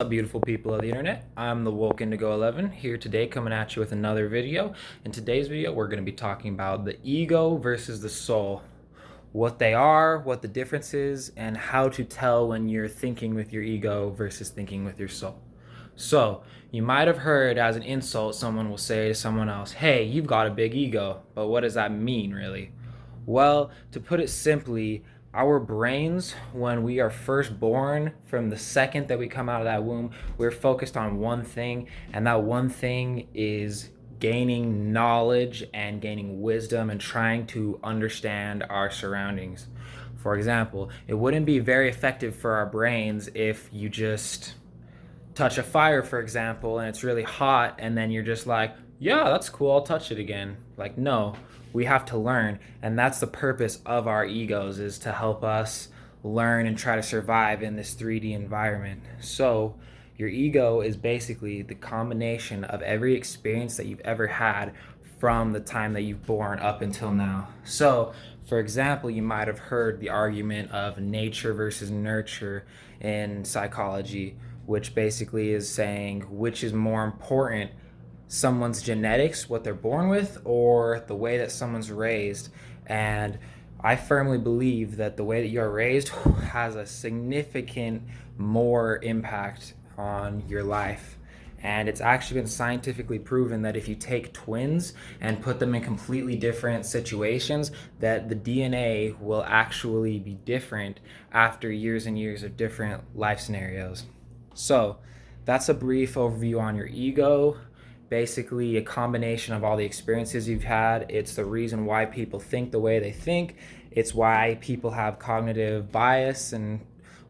What's up, beautiful people of the internet? I'm the TheWokeIndigo 11 here today, coming at you with another video. In today's video, we're going to be talking about the ego versus the soul, what they are, what the difference is, and how to tell when you're thinking with your ego versus thinking with your soul. So, you might have heard as an insult, someone will say to someone else, "Hey, you've got a big ego." But what does that mean, really? Well, to put it simply, our brains, when we are first born, from the second that we come out of that womb, we're focused on one thing, and that one thing is gaining knowledge and gaining wisdom and trying to understand our surroundings. For example, it wouldn't be very effective for our brains if you just touch a fire, for example, and it's really hot, and then you're just like, yeah, that's cool, I'll touch it again. Like, no, we have to learn, and that's the purpose of our egos, is to help us learn and try to survive in this 3D environment. So your ego is basically the combination of every experience that you've ever had from the time that you've born up until now. So, for example, you might have heard the argument of nature versus nurture in psychology, which basically is saying which is more important, someone's genetics, what they're born with, or the way that someone's raised. And I firmly believe that the way that you're raised has a significant more impact on your life. And it's actually been scientifically proven that if you take twins and put them in completely different situations, that the DNA will actually be different after years and years of different life scenarios. So that's a brief overview on your ego. Basically, a combination of all the experiences you've had. It's the reason why people think the way they think. It's why people have cognitive bias and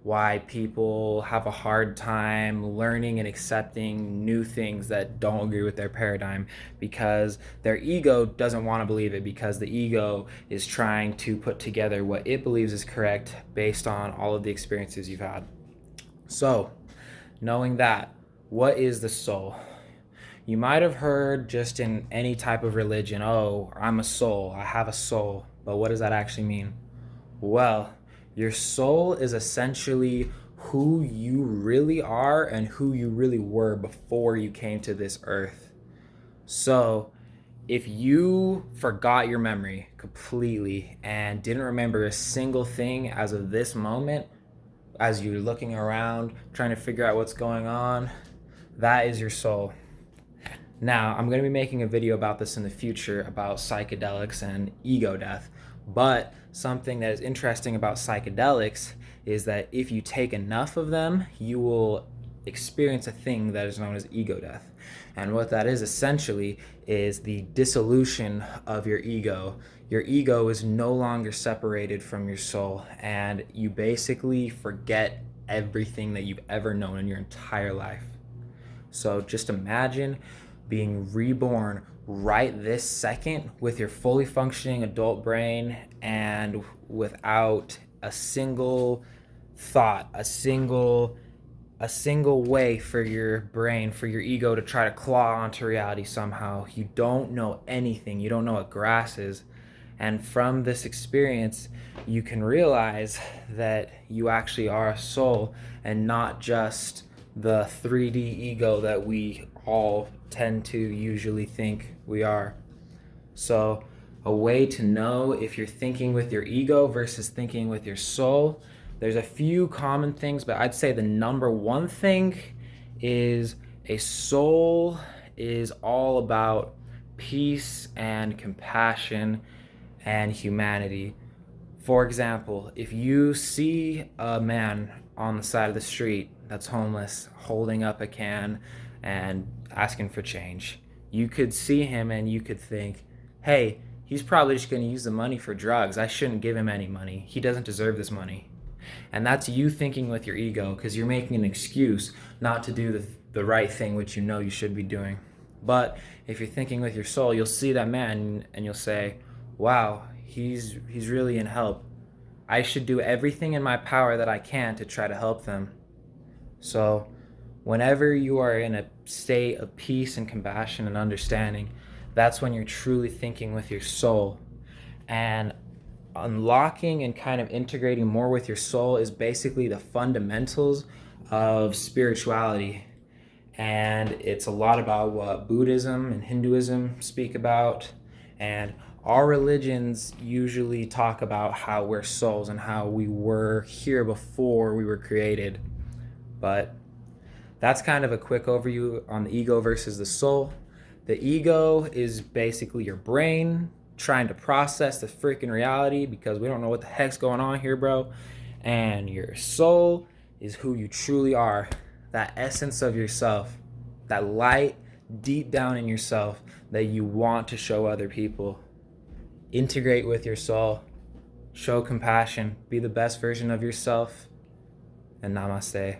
why people have a hard time learning and accepting new things that don't agree with their paradigm, because their ego doesn't want to believe it, because the ego is trying to put together what it believes is correct based on all of the experiences you've had. So, knowing that, what is the soul? You might have heard just in any type of religion, oh, I'm a soul, I have a soul. But what does that actually mean? Well, your soul is essentially who you really are and who you really were before you came to this earth. So, if you forgot your memory completely and didn't remember a single thing as of this moment, as you're looking around, trying to figure out what's going on, that is your soul. Now, I'm going to be making a video about this in the future, about psychedelics and ego death. But something that is interesting about psychedelics is that if you take enough of them, you will experience a thing that is known as ego death. And what that is essentially is the dissolution of your ego. Your ego is no longer separated from your soul, and you basically forget everything that you've ever known in your entire life. So just imagine being reborn right this second with your fully functioning adult brain and without a single thought, a single way for your brain, for your ego to try to claw onto reality somehow. You don't know anything. You don't know what grass is. And from this experience, you can realize that you actually are a soul and not just the 3D ego that we all tend to usually think we are. So, a way to know if you're thinking with your ego versus thinking with your soul, there's a few common things, but I'd say the number one thing is a soul is all about peace and compassion and humanity. For example, if you see a man on the side of the street that's homeless holding up a can and asking for change, you could see him and you could think, hey, he's probably just going to use the money for drugs. I shouldn't give him any money. He doesn't deserve this money. And that's you thinking with your ego, because you're making an excuse not to do the right thing, which you know you should be doing. But if you're thinking with your soul, you'll see that man and you'll say, wow, he's really in help. I should do everything in my power that I can to try to help them. So whenever you are in a state of peace and compassion and understanding, that's when you're truly thinking with your soul. And unlocking and kind of integrating more with your soul is basically the fundamentals of spirituality. And it's a lot about what Buddhism and Hinduism speak about. And our religions usually talk about how we're souls and how we were here before we were created. But that's kind of a quick overview on the ego versus the soul. The ego is basically your brain trying to process the freaking reality because we don't know what the heck's going on here, bro. And your soul is who you truly are, that essence of yourself, that light deep down in yourself that you want to show other people. Integrate with your soul, show compassion, be the best version of yourself, and namaste.